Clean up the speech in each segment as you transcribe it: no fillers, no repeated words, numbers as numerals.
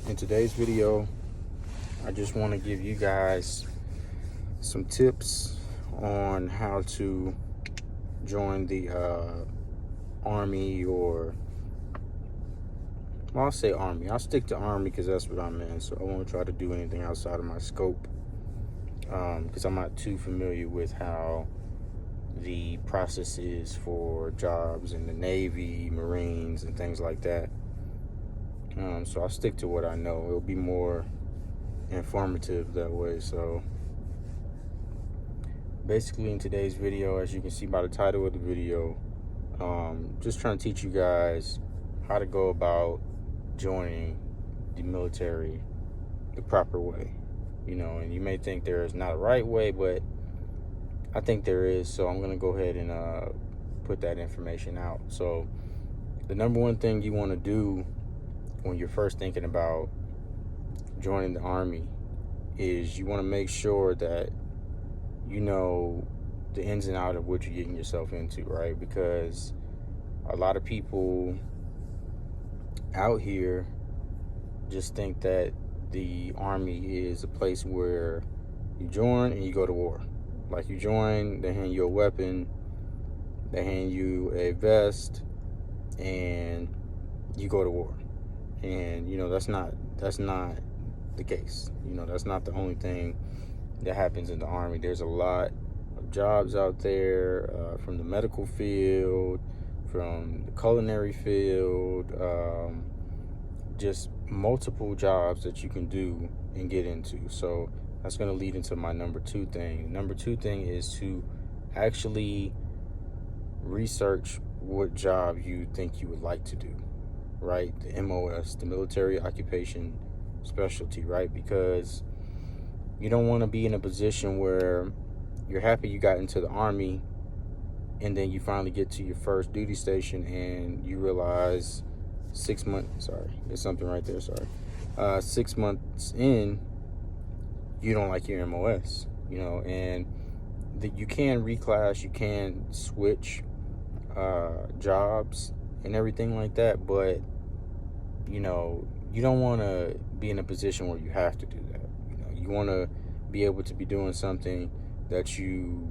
In today's video, I just want to give you guys some tips on how to join the Army, or, well, I'll say Army. I'll stick to Army because that's what I'm in, so I won't try to do anything outside of my scope because I'm not too familiar with how the process is for jobs in the Navy, Marines, and things like that. So I'll stick to what I know. It'll be more informative that way. So basically, in today's video, as you can see by the title of the video, just trying to teach you guys how to go about joining the military the proper way. And you may think there is not a right way, but I think there is. So I'm going to go ahead and put that information out. So the number one thing you want to do when you're first thinking about joining the Army is you want to make sure that you know the ins and outs of what you're getting yourself into, right? Because a lot of people out here just think that the Army is a place where you join and you go to war. Like, you join, they hand you a weapon, they hand you a vest, and you go to war. And that's not the case. That's not the only thing that happens in the Army. There's a lot of jobs out there, from the medical field, from the culinary field, just multiple jobs that you can do and get into. So that's going to lead into my number two thing. Number two thing is to actually research what job you think you would like to do, right? The MOS, the military occupation specialty, right? Because you don't want to be in a position where you're happy you got into the Army and then you finally get to your first duty station and you realize 6 months, there's something right there, 6 months in, you don't like your MOS, and that you can reclass, you can switch jobs and everything like that, but you don't want to be in a position where you have to do that. You want to be able to be doing something that you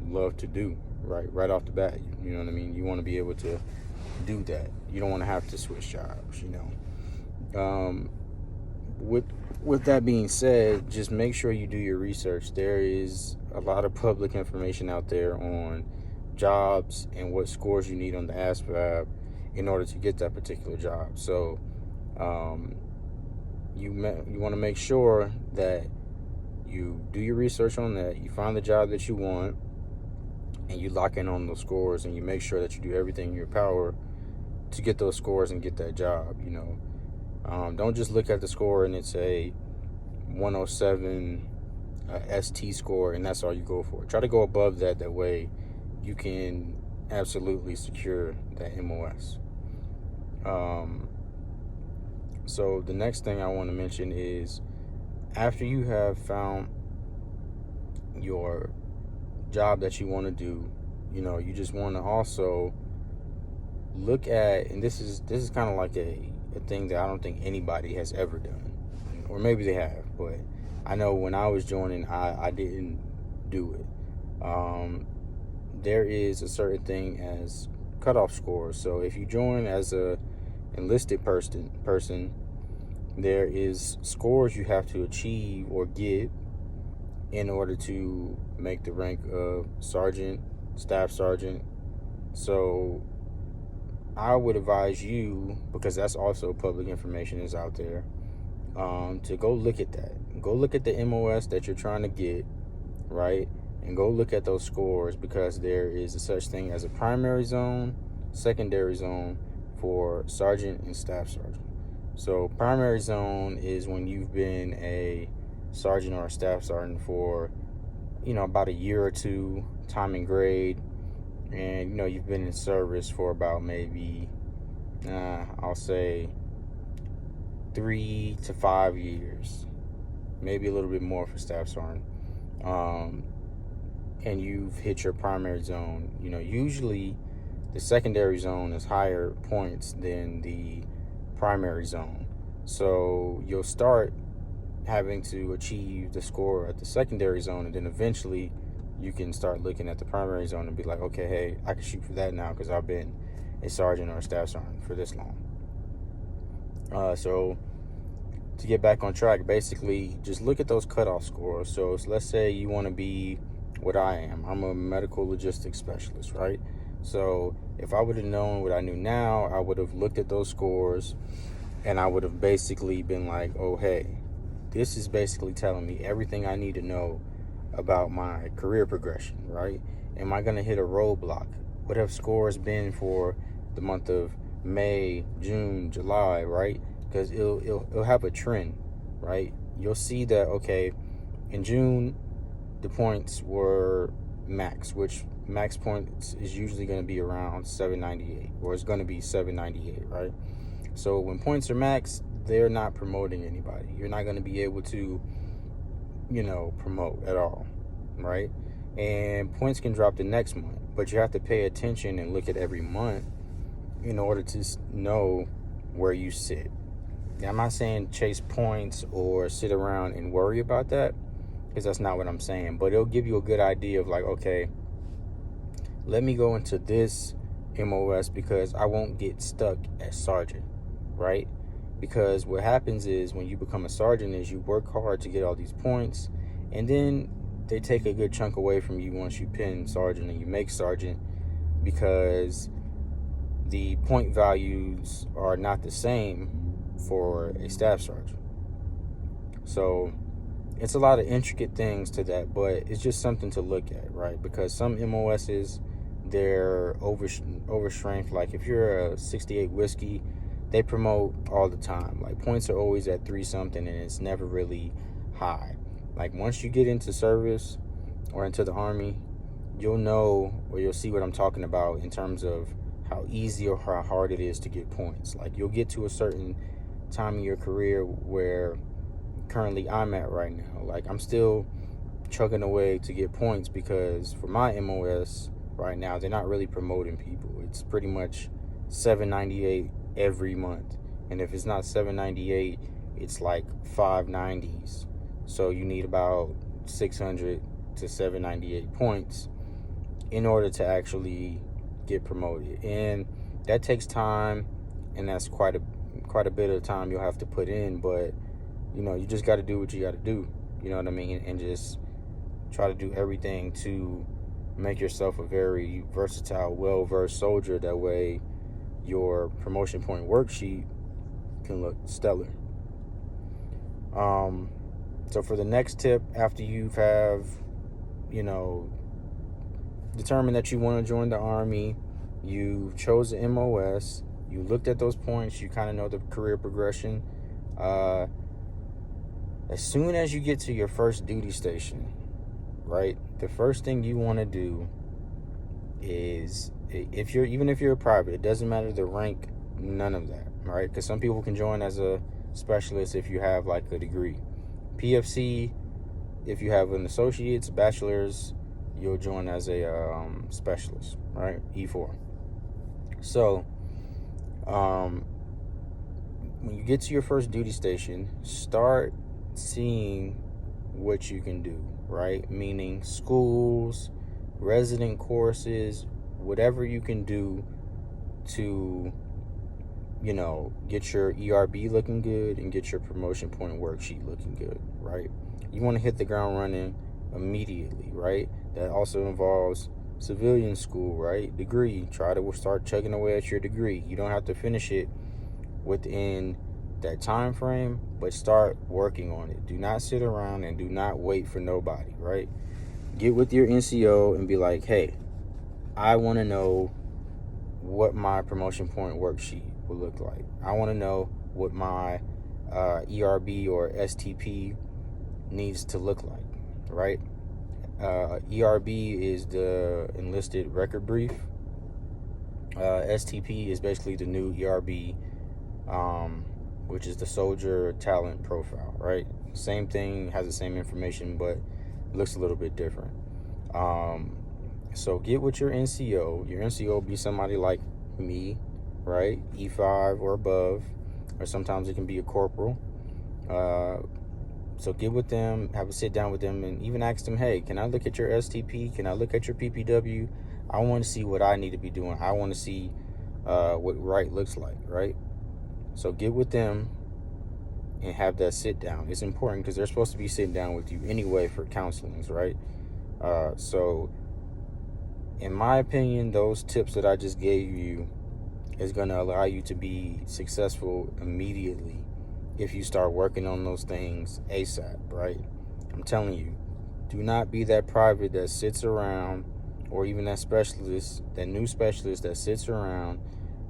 love to do right off the bat. You know what I mean? You want to be able to do that. You don't want to have to switch jobs. With that being said, just make sure you do your research. There is a lot of public information out there on jobs and what scores you need on the ASVAB in order to get that particular job. So you want to make sure that you do your research on that, you find the job that you want, and you lock in on those scores, and you make sure that you do everything in your power to get those scores and get that job. Don't just look at the score and it's a 107 ST score and that's all you go for. Try to go above that. That way you can absolutely secure that MOS. So the next thing I want to mention is, after you have found your job that you want to do, you just want to also look at, and this is kind of like a thing that I don't think anybody has ever done, or maybe they have, but I know when I was joining, I didn't do it. There is a certain thing as cutoff scores. So if you join as a enlisted person, there is scores you have to achieve or get in order to make the rank of sergeant, staff sergeant. So I would advise you, because that's also public information is out there, to go look at that. Go look at the MOS that you're trying to get, right? And go look at those scores, because there is a such thing as a primary zone, secondary zone for sergeant and staff sergeant. So primary zone is when you've been a sergeant or a staff sergeant for, about a year or two, time and grade, and you've been in service for about maybe I'll say 3 to 5 years, maybe a little bit more for staff sergeant, and you've hit your primary zone. Usually the secondary zone is higher points than the primary zone. So you'll start having to achieve the score at the secondary zone, and then eventually you can start looking at the primary zone and be like, okay, hey, I can shoot for that now because I've been a sergeant or a staff sergeant for this long. So to get back on track, basically just look at those cutoff scores. So let's say you want to be what I am. I'm a medical logistics specialist, right? So if I would have known what I knew now, I would have looked at those scores and I would have basically been like, oh, hey, this is basically telling me everything I need to know about my career progression, right? Am I going to hit a roadblock? What have scores been for the month of May, June, July, right? Because it'll have a trend, right? You'll see that, okay, in June, the points were max, which max points is usually going to be around 798, or it's going to be 798, right? So when points are max, they're not promoting anybody. You're not going to be able to, promote at all, right? And points can drop the next month, but you have to pay attention and look at every month in order to know where you sit. Now, I'm not saying chase points or sit around and worry about that, because that's not what I'm saying, but it'll give you a good idea of like, okay, let me go into this MOS because I won't get stuck as sergeant, right? Because what happens is when you become a sergeant is you work hard to get all these points, and then they take a good chunk away from you once you pin sergeant and you make sergeant, because the point values are not the same for a staff sergeant. So it's a lot of intricate things to that, but it's just something to look at, right? Because some MOSs, they're over strength. Like if you're a 68 whiskey, they promote all the time. Like points are always at 3 something, and it's never really high. Like once you get into service or into the Army, you'll know, or you'll see what I'm talking about in terms of how easy or how hard it is to get points. Like you'll get to a certain time in your career where currently I'm at right now. Like I'm still chugging away to get points, because for my MOS right now, they're not really promoting people. It's pretty much 798 every month, and if it's not 798, it's like 590s. So you need about 600 to 798 points in order to actually get promoted, and that takes time, and that's quite a bit of time you'll have to put in. But you just got to do what you got to do, you know what I mean, and just try to do everything to make yourself a very versatile, well-versed soldier. That way your promotion point worksheet can look stellar. So for the next tip, after you have determined that you want to join the Army, you chose the MOS, you looked at those points, you kind of know the career progression. As soon as you get to your first duty station, right, the first thing you want to do is, even if you're a private, it doesn't matter the rank, none of that, right? Because some people can join as a specialist if you have like a degree. PFC, if you have an associate's, bachelor's, you'll join as a specialist, right? E4. So when you get to your first duty station, start seeing what you can do, right? Meaning schools, resident courses, whatever you can do to get your ERB looking good and get your promotion point worksheet looking good, right? You want to hit the ground running immediately, right? That also involves civilian school, right? Degree. Try to start chugging away at your degree. You don't have to finish it within that time frame, but start working on it. Do not sit around and do not wait for nobody, right? Get with your NCO and be like, hey, I want to know what my promotion point worksheet will look like. I want to know what my ERB or STP needs to look like, right? ERB is the enlisted record brief. STP is basically the new ERB, which is the soldier talent profile, right? Same thing, has the same information, but looks a little bit different. So get with your NCO. Your NCO will be somebody like me, right? E5 or above. or sometimes it can be a corporal. So get with them, have a sit down with them, and even ask them, hey, can I look at your STP? Can I look at your PPW? I want to see what I need to be doing. I want to see what right looks like, right? So get with them and have that sit down. It's important because they're supposed to be sitting down with you anyway for counselings, right? So in my opinion, those tips that I just gave you is going to allow you to be successful immediately if you start working on those things ASAP, right? I'm telling you, do not be that private that sits around, or even that specialist, that new specialist that sits around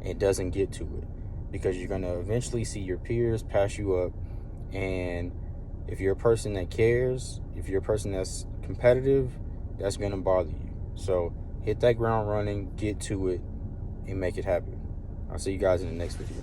and doesn't get to it, because you're going to eventually see your peers pass you up. And if you're a person that cares, if you're a person that's competitive, that's going to bother you. So hit that ground running, get to it, and make it happen. I'll see you guys in the next video.